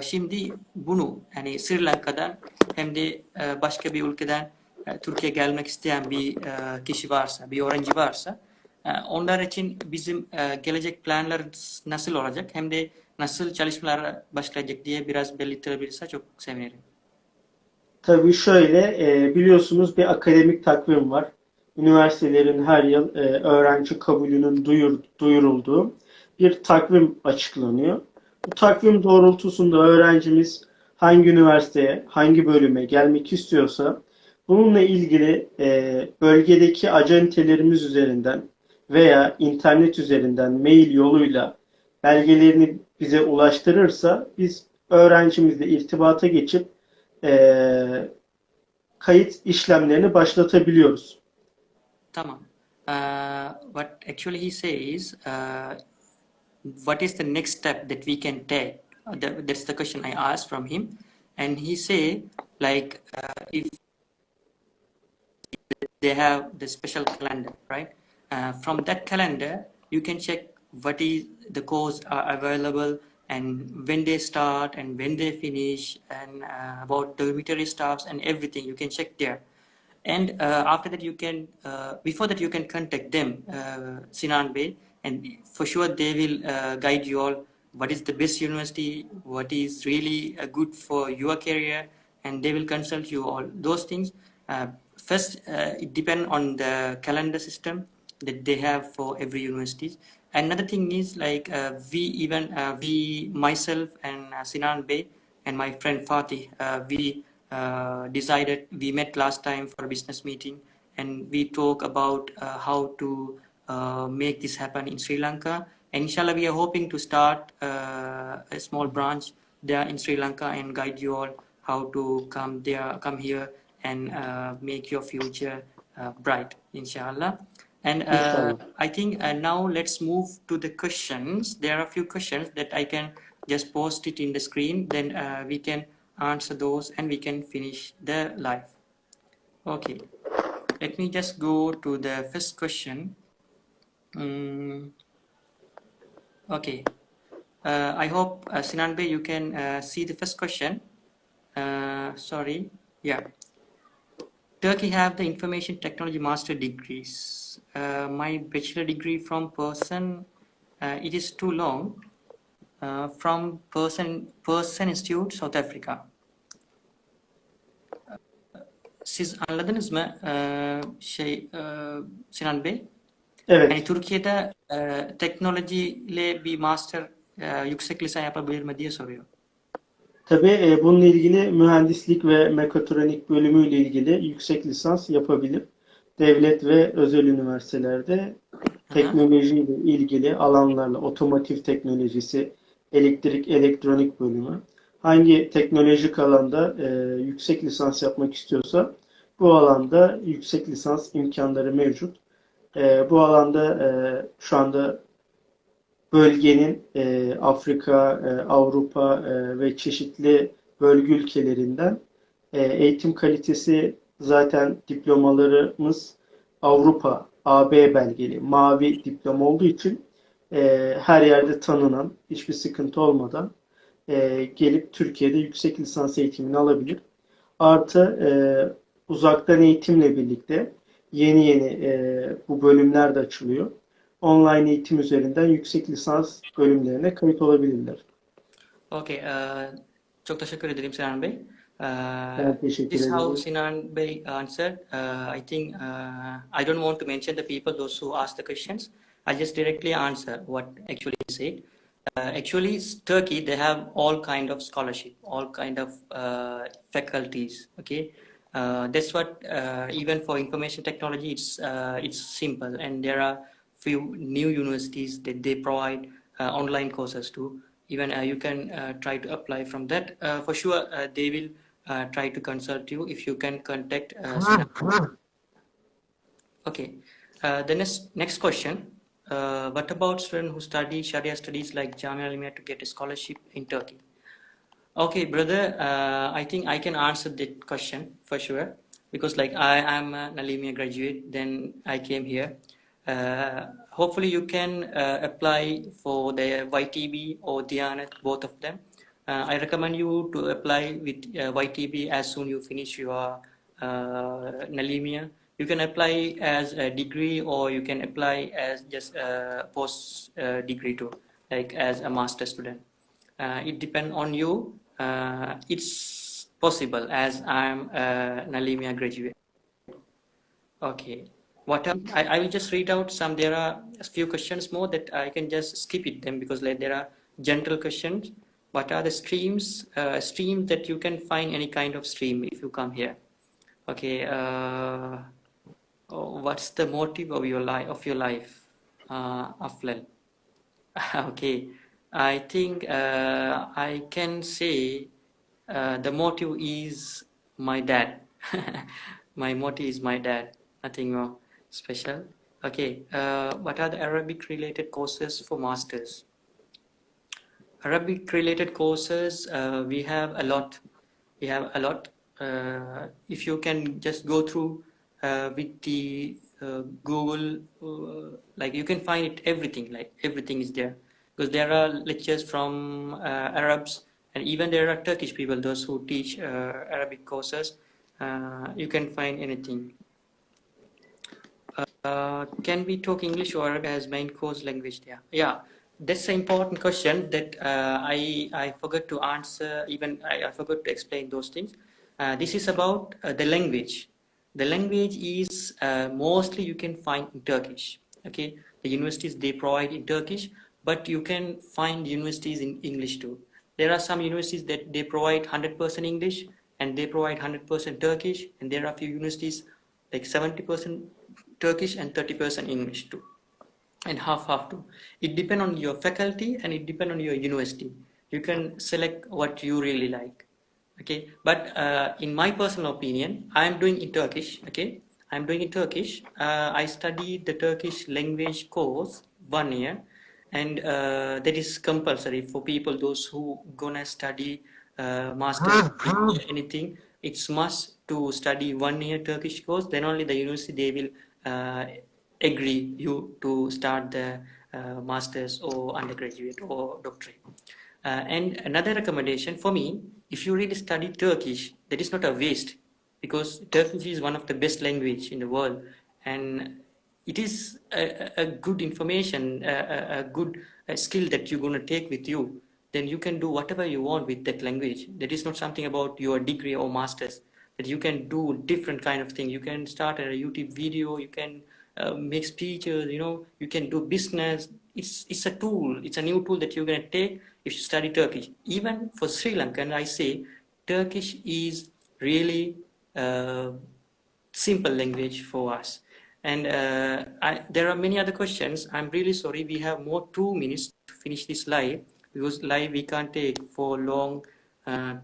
Şimdi bunu hani Sri Lanka'dan hem de başka bir ülkeden Türkiye'ye gelmek isteyen bir kişi varsa, bir öğrenci varsa, onlar için bizim gelecek planlarımız nasıl olacak, hem de nasıl çalışmalara başlayacak diye biraz belirtebilirse çok sevinirim. Tabii şöyle, biliyorsunuz bir akademik takvim var. Üniversitelerin her yıl öğrenci kabulünün duyurulduğu bir takvim açıklanıyor. Bu takvim doğrultusunda öğrencimiz hangi üniversiteye, hangi bölüme gelmek istiyorsa bununla ilgili bölgedeki acentelerimiz üzerinden veya internet üzerinden mail yoluyla belgelerini bize ulaştırırsa biz öğrencimizle irtibata geçip kayıt işlemlerini başlatabiliyoruz. Tamam. What actually he says, what is the next step that we can take? That's the question I asked from him, and he say like if they have the special calendar, right? From that calendar, you can check what is the course are available and when they start and when they finish and about dormitory staffs and everything. You can check there. And after that, you can before that you can contact them, Sinan Bey, and for sure they will guide you all. What is the best university? What is really good for your career? And they will consult you all those things. First, it depends on the calendar system that they have for every university. Another thing is like we myself and Sinan Bey and my friend Fatih, we decided, we met last time for a business meeting and we talk about how to make this happen in Sri Lanka. And inshallah, we are hoping to start a small branch there in Sri Lanka and guide you all how to come there, come here and make your future bright, inshallah. And İnşallah. I think now let's move to the questions. There are a few questions that I can just post it in the screen. Then we can answer those and we can finish the live. Okay, let me just go to the first question. Okay, I hope Sinan Bey, you can see the first question. Sorry, yeah. Turkey have the information technology master degrees. My bachelor degree from person, it is too long. From Person Institute, South Africa. Siz anladınız mı Sinan Bey? Yani Evet. Türkiye'de teknolojiyle bir master yüksek lisans yapabilir mi diye soruyor. Tabii bununla ilgili mühendislik ve mekatronik bölümüyle ilgili yüksek lisans yapabilir. Devlet ve özel üniversitelerde Hı hı. teknolojiyle ilgili alanlarla otomotiv teknolojisi, elektrik, elektronik bölümü hangi teknolojik alanda yüksek lisans yapmak istiyorsa bu alanda yüksek lisans imkanları mevcut. Bu alanda şu anda bölgenin Afrika, Avrupa ve çeşitli bölge ülkelerinden eğitim kalitesi zaten diplomalarımız Avrupa, AB belgeli, mavi diploma olduğu için her yerde tanınan, hiçbir sıkıntı olmadan gelip Türkiye'de yüksek lisans eğitimini alabilir. Artı uzaktan eğitimle birlikte yeni yeni bu bölümler de açılıyor. Online eğitim üzerinden yüksek lisans bölümlerine kayıt olabilirler. Okay, çok teşekkür ederim Sinan Bey. Ben teşekkür This is how ederim. Sinan Bey answered. I think I don't want to mention the people, those who asked the questions. I just directly answer what actually he said. Actually, Turkey, they have all kind of scholarship, all kind of faculties. Okay, that's what even for information technology, it's simple, and there are few new universities that they provide online courses too. Even you can try to apply from that. For sure, they will try to consult you if you can contact Sinan. Okay, the next question. What about students who study Sharia studies like Jamia Almia to get a scholarship in Turkey? Okay, brother, I think I can answer that question for sure because like I am an Alimia graduate, then I came here. Hopefully you can apply for the YTB or Diyanat, both of them. I recommend you to apply with YTB as soon you finish your Nalimia. You can apply as a degree or you can apply as just a post degree too, like as a master student. It depends on you. It's possible as I'm a Nalimia graduate. Okay. I will just read out some. There are a few questions more that I can just skip it them because like there are general questions. What are the streams? Stream that you can find any kind of stream if you come here. Okay. What's the motive of your life? Aflal. Okay. I think I can say the motive is my dad. My motive is my dad, nothing more special. Okay, what are the Arabic related courses for masters? Arabic related courses, we have a lot. We have a lot. If you can just go through with the Google, like you can find it everything. Like everything is there, because there are lectures from Arabs, and even there are Turkish people, those who teach Arabic courses. You can find anything. Can we talk English or Arabic as main course language there? Yeah, that's an important question that I forgot to answer. Even I forgot to explain those things. This is about the language. The language is mostly you can find in Turkish. Okay, the universities they provide in Turkish, but you can find universities in English too. There are some universities that they provide 100% English and they provide 100% Turkish, and there are few universities like 70% Turkish and 30% English too, and half too. It depends on your faculty and it depends on your university. You can select what you really like. Okay, but in my personal opinion, I am doing in Turkish. Okay, I am doing in Turkish. I studied the Turkish language course 1 year, and that is compulsory for people those who gonna study masters or anything. It's must to study 1 year Turkish course. Then only the university they will uh, agree you to start the masters or undergraduate or doctorate. And another recommendation for me, if you really study Turkish, that is not a waste, because Turkish is one of the best language in the world, and it is a good information, a good skill that you're going to take with you. Then you can do whatever you want with that language. That is not something about your degree or masters. That you can do different kind of thing. You can start a YouTube video. You can make speeches. You can do business. It's a tool. It's a new tool that you're gonna take if you study Turkish. Even for Sri Lankan, I say Turkish is really simple language for us. And there are many other questions. I'm really sorry. We have more 2 minutes to finish this live, because live we can't take for long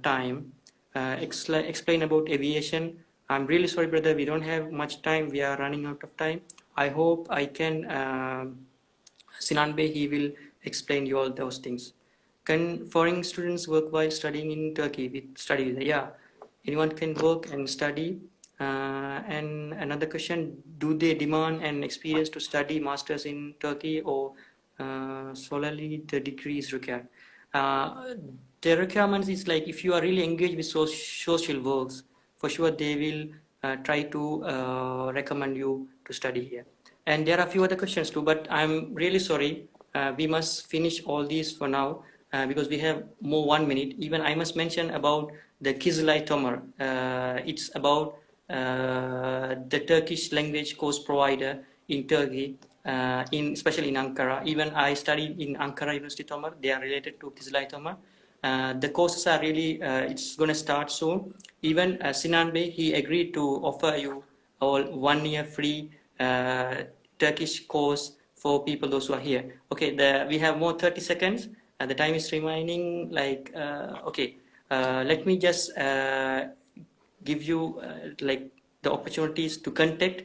time. Explain about aviation. I'm really sorry, brother. We don't have much time. We are running out of time. I hope I can. Sinan Bey, he will explain you all those things. Can foreign students work while studying in Turkey with study visa? Yeah, anyone can work and study. And another question, do they demand an experience to study masters in Turkey, or solely the degree is required? The requirements is like if you are really engaged with social works, for sure they will try to recommend you to study here. And there are a few other questions too, but I'm really sorry. We must finish all these for now because we have more 1 minute. Even I must mention about the Kizilay Tomar. It's about the Turkish language course provider in Turkey, especially in Ankara. Even I studied in Ankara University Tomar. They are related to Kizilay Tomar. The courses are really, it's going to start soon. Even Sinan Bey, he agreed to offer you all 1 year free Turkish course for people those who are here. Okay, we have more 30 seconds. The time is remaining. Like okay, let me just give you like the opportunities to contact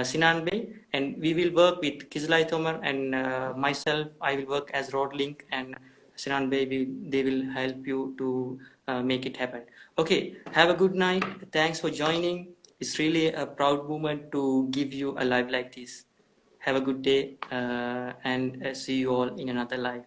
Sinan Bey, and we will work with Kizilay Tomar, and myself. I will work as road link, and Sinan Bey, they will help you to make it happen. Okay, have a good night. Thanks for joining. It's really a proud moment to give you a live like this. Have a good day and see you all in another live.